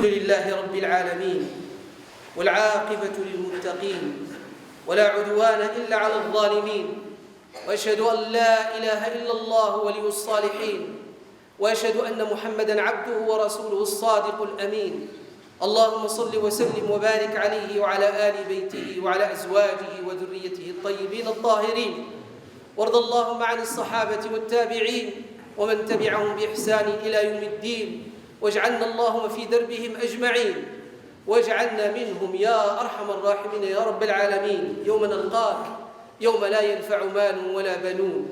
الحمد لله رب العالمين والعاقبة للمتقين ولا عدوان إلا على الظالمين وأشهد أن لا إله إلا الله ولي الصالحين وأشهد أن محمدًا عبده ورسوله الصادق الأمين اللهم صل وسلم وبارك عليه وعلى آل بيته وعلى أزواجه وذريته الطيبين الطاهرين وارض اللهم عن الصحابة والتابعين ومن تبعهم بإحسان إلى يوم الدين واجعلنا اللهم في دربهم أجمعين واجعلنا منهم يا أرحم الراحمين يا رب العالمين يوم نلقاك يوم لا ينفع مال ولا بنون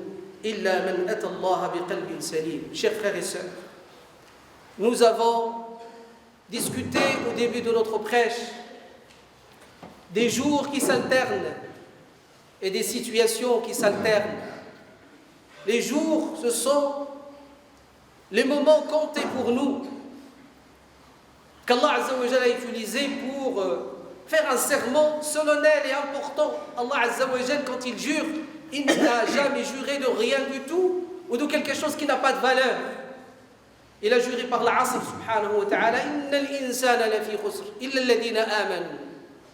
إلا من أتى الله بقلب سليم. Chers frères et sœurs, nous avons discuté au début de notre prêche des jours qui s'alternent et des situations qui s'alternent. Les jours, ce sont les moments comptés pour nous, qu'Allah Azza wa Jalla a utilisé pour faire un serment solennel et important. Allah Azza wa Jalla, quand il jure, il n'a jamais juré de rien du tout ou de quelque chose qui n'a pas de valeur. Il a juré par l'Asr subhanahu wa ta'ala Innal insana lafi khusr illa alladhina amanu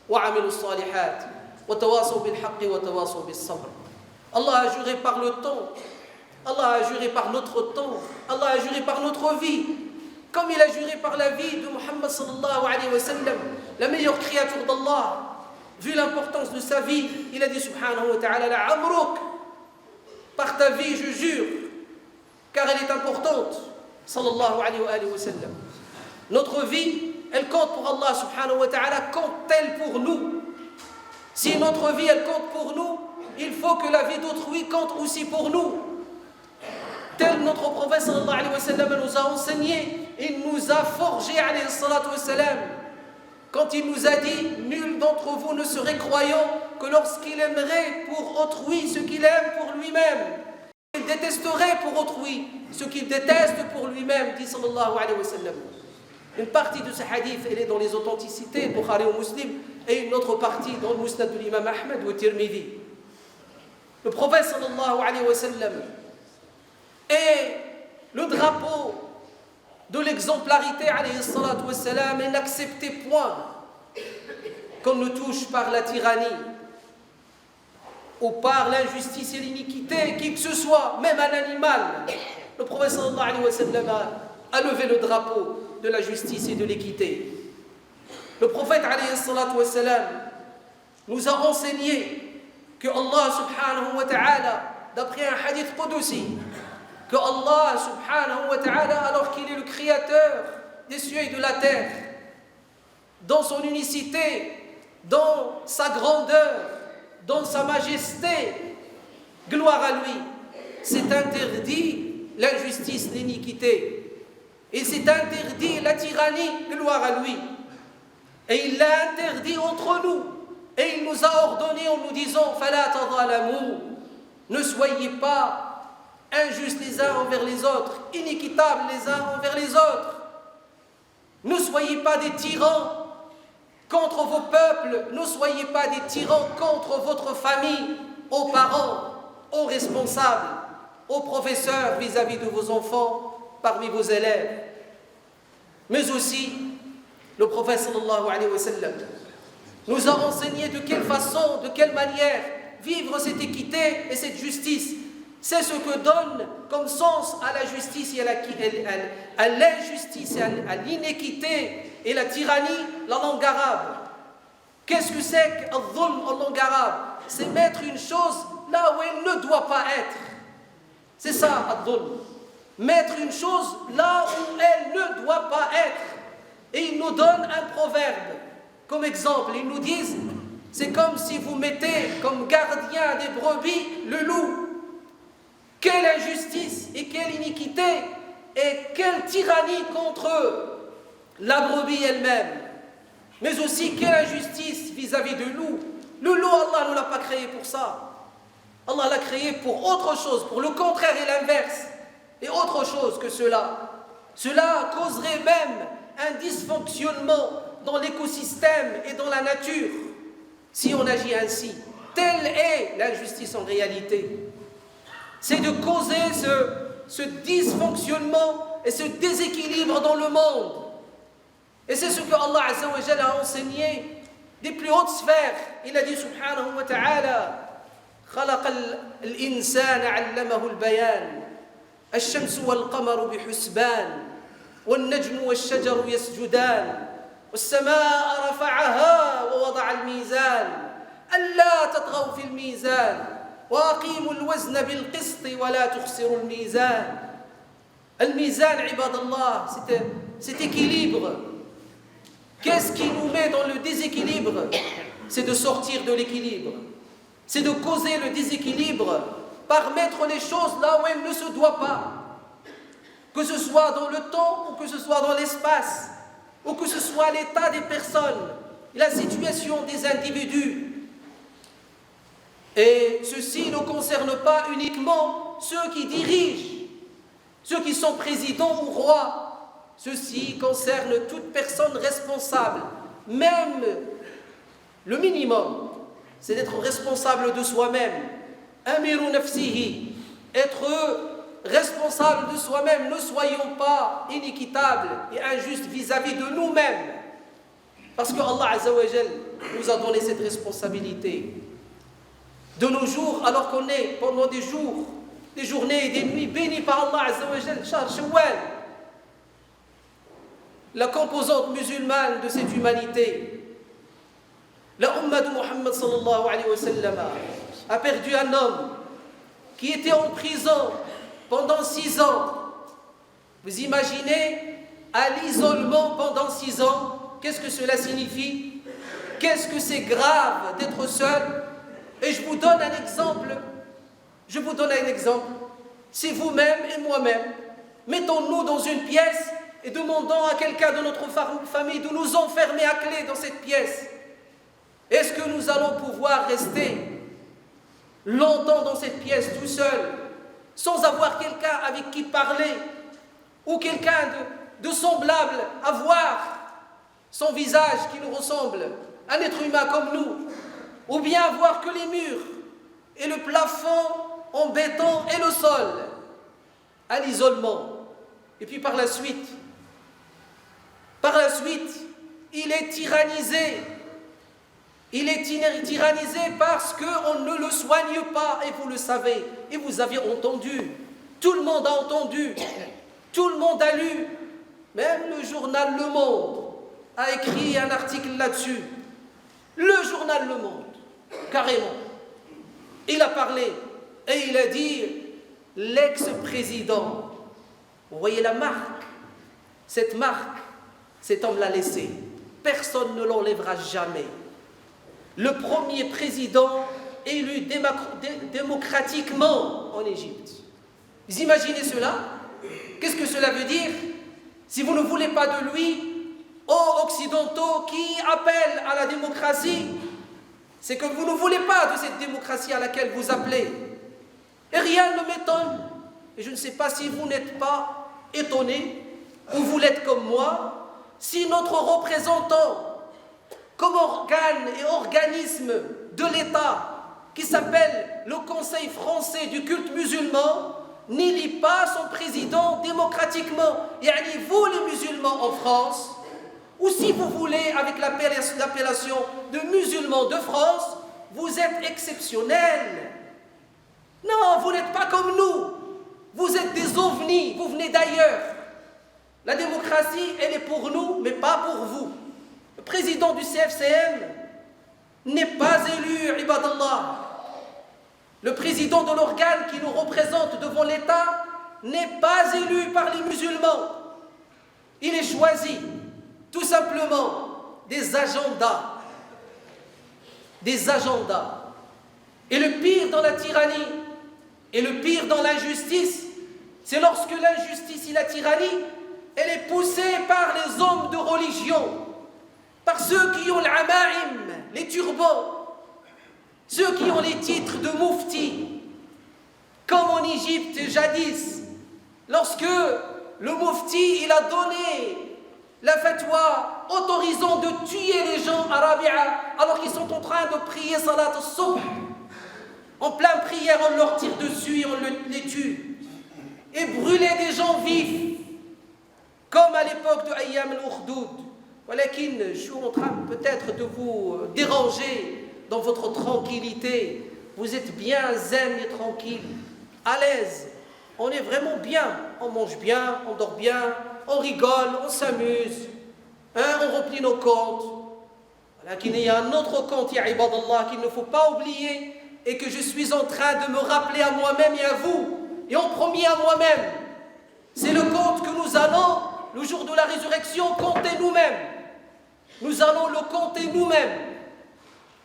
wa amilu salihat wa tawasaw bil haqqi wa tawasaw bis sabr. Allah a juré par le temps. Allah a juré par notre temps. Allah a juré par notre vie. Comme il a juré par la vie de Muhammad sallallahu alayhi wa sallam, la meilleure créature d'Allah. Vu l'importance de sa vie, il a dit subhanahu wa ta'ala la amruk, par ta vie je jure, car elle est importante. Sallallahu alayhi wa sallam. Notre vie, elle compte pour Allah subhanahu wa ta'ala, compte-t-elle pour nous? Si notre vie, elle compte pour nous, il faut que la vie d'autrui compte aussi pour nous. Tel notre prophète sallallahu alayhi wa sallam nous a enseigné, il nous a forgé alayhi salatu wa salam, quand il nous a dit nul d'entre vous ne serait croyant que lorsqu'il aimerait pour autrui ce qu'il aime pour lui-même. Il détesterait pour autrui ce qu'il déteste pour lui-même, dit sallallahu alayhi wa sallam. Une partie de ce hadith, elle est dans les authenticités, Bukhari ou Muslim, et une autre partie dans le Musnad de l'imam Ahmed ou Tirmidhi. Le prophète sallallahu alayhi wa sallam est le drapeau de l'exemplarité alayhi salatu wa salam et n'acceptez point qu'on ne touche par la tyrannie ou par l'injustice et l'iniquité, qui que ce soit, même un animal. Le prophète sallallahu alayhi wa sallam a levé le drapeau de la justice et de l'équité. Le prophète alayhi salatu wa salam nous a enseigné que Allah subhanahu wa ta'ala, d'après un hadith qudsi, que Allah subhanahu wa ta'ala, alors qu'il est le créateur des cieux et de la terre, dans son unicité, dans sa grandeur, dans sa majesté, gloire à lui, c'est interdit l'injustice, l'iniquité, et c'est interdit la tyrannie, gloire à lui, et il l'a interdit entre nous, et il nous a ordonné en nous disant fala tadhalamu, ne soyez pas injustes les uns envers les autres, inéquitables les uns envers les autres, ne soyez pas des tyrans contre vos peuples, ne soyez pas des tyrans contre votre famille, aux parents, aux responsables, aux professeurs vis-à-vis de vos enfants, parmi vos élèves. Mais aussi, le prophète sallallahu alayhi wa sallam nous a enseigné de quelle façon, de quelle manière vivre cette équité et cette justice. C'est ce que donne comme sens à la justice et à l'injustice, à l'inéquité et la tyrannie, la langue arabe. Qu'est-ce que c'est qu'al-dhulm en langue arabe? C'est mettre une chose là où elle ne doit pas être. C'est ça, al-dhulm. Mettre une chose là où elle ne doit pas être. Et ils nous donnent un proverbe comme exemple. Ils nous disent, c'est comme si vous mettez comme gardien des brebis le loup. Quelle injustice et quelle iniquité et quelle tyrannie contre la brebis elle-même. Mais aussi quelle injustice vis-à-vis de loup. Le loup, Allah ne l'a pas créé pour ça. Allah l'a créé pour autre chose, pour le contraire et l'inverse. Et autre chose que cela. Cela causerait même un dysfonctionnement dans l'écosystème et dans la nature si on agit ainsi. Telle est l'injustice en réalité. C'est de causer ce dysfonctionnement et ce déséquilibre dans le monde. Et c'est ce que Allah Azza wa Jalla a enseigné des plus hautes sphères. Il a dit subhanahu wa ta'ala خلق الإنسان علمه البيان الشمس والقمر بحسبان والنجم والشجر يسجدان والسماء رفعها ووضع الميزان ألا تطغوا في الميزان وأقيموا الوزن بالقسط ولا تخسروا الميزان. الميزان عباد الله, cet équilibre. Qu'est-ce qui nous met dans le déséquilibre? C'est de sortir de l'équilibre. C'est de causer le déséquilibre par mettre les choses là où elles ne se doivent pas. Que ce soit dans le temps ou que ce soit dans l'espace, ou que ce soit l'état des personnes, la situation des individus. Et ceci ne concerne pas uniquement ceux qui dirigent, ceux qui sont présidents ou rois. Ceci concerne toute personne responsable. Même le minimum, c'est d'être responsable de soi-même. Amiru nafsihi, être responsable de soi-même. Ne soyons pas inéquitables et injustes vis-à-vis de nous-mêmes. Parce que Allah Azza wa Jal nous a donné cette responsabilité. De nos jours, alors qu'on est pendant des jours, des journées et des nuits bénies par Allah Azza wa Jal, Shahr Shawwal, la composante musulmane de cette humanité, la Ummah de Muhammad sallallahu alayhi wa sallam, a perdu un homme qui était en prison pendant 6 ans. Vous imaginez, à l'isolement pendant 6 ans, qu'est-ce que cela signifie? Qu'est-ce que c'est grave d'être seul? Et je vous donne un exemple. C'est vous-même et moi-même. Mettons-nous dans une pièce et demandons à quelqu'un de notre famille de nous enfermer à clé dans cette pièce. Est-ce que nous allons pouvoir rester longtemps dans cette pièce tout seul, sans avoir quelqu'un avec qui parler, ou quelqu'un de semblable à voir son visage qui nous ressemble, un être humain comme nous, ou bien voir que les murs et le plafond en béton et le sol, à l'isolement. Et puis par la suite, il est tyrannisé. Il est tyrannisé parce qu'on ne le soigne pas, et vous le savez, et vous avez entendu, tout le monde a entendu, tout le monde a lu, même le journal Le Monde a écrit un article là-dessus. Le journal Le Monde, carrément, il a parlé et il a dit l'ex-président, vous voyez la marque, cette marque, cet homme l'a laissée, personne ne l'enlèvera jamais. Le premier président élu démocratiquement en Égypte. Vous imaginez cela? Qu'est-ce que cela veut dire? Si vous ne voulez pas de lui, ô occidentaux qui appellent à la démocratie, c'est que vous ne voulez pas de cette démocratie à laquelle vous appelez. Et rien ne m'étonne. Et je ne sais pas si vous n'êtes pas étonnés, ou vous l'êtes comme moi, si notre représentant, comme organe et organisme de l'État, qui s'appelle le Conseil français du culte musulman, n'élit pas son président démocratiquement. Yani vous les musulmans en France, ou si vous voulez avec l'appellation de musulmans de France, vous êtes exceptionnels. Non, vous n'êtes pas comme nous. Vous êtes des ovnis, vous venez d'ailleurs. La démocratie, elle est pour nous, mais pas pour vous. Le président du CFCM n'est pas élu, ibadallah. Le président de l'organe qui nous représente devant l'État n'est pas élu par les musulmans. Il est choisi, tout simplement, des agendas. Des agendas. Et le pire dans la tyrannie, et le pire dans l'injustice, c'est lorsque l'injustice et la tyrannie, elle est poussée par les hommes de religion, par ceux qui ont l'amaïm, les turbans, ceux qui ont les titres de moufti, comme en Égypte jadis, lorsque le moufti il a donné la fatwa autorisant de tuer les gens à Rabia alors qu'ils sont en train de prier salat al-subh. En pleine prière, on leur tire dessus et on les tue. Et brûler des gens vifs, comme à l'époque de Ayyam al-Ukhdud, Walakin, je suis en train peut-être de vous déranger dans votre tranquillité. Vous êtes bien zen et tranquille, à l'aise. On est vraiment bien. On mange bien, on dort bien, on rigole, on s'amuse. On remplit nos comptes. Walakin, il y a un autre compte, ya ibadallah, qu'il ne faut pas oublier et que je suis en train de me rappeler à moi-même et à vous. Et en premier à moi-même. C'est le compte que nous allons, le jour de la résurrection, compter nous-mêmes. Nous allons le compter nous-mêmes.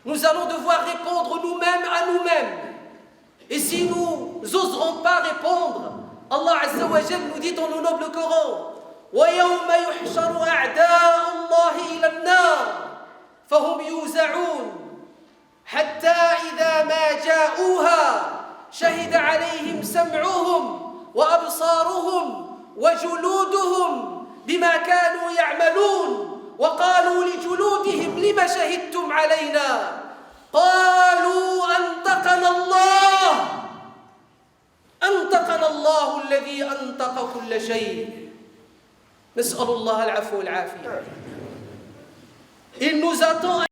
Nous allons devoir répondre nous-mêmes à nous-mêmes. Et si nous n'oserons pas répondre, Allah Azza wa Jal nous dit dans le noble Coran, وَيَوْمَ يُحْشَرُ أَعْدَاءُ اللَّهِ إِلَى النَّارِ فَهُمْ يُوزَعُونَ حَتَّى إِذَا مَا جَاءُوهَا شَهِدَ عَلَيْهِمْ سَمْعُهُمْ وَأَبْصَارُهُمْ وَجُلُودُهُمْ بِمَا كَانُوا يَعْمَلُونَ وقالوا لجلودهم لم شهدتم علينا قالوا أنطقنا الله الذي أنطق كل شيء نسأل الله العفو والعافية. Il nous attend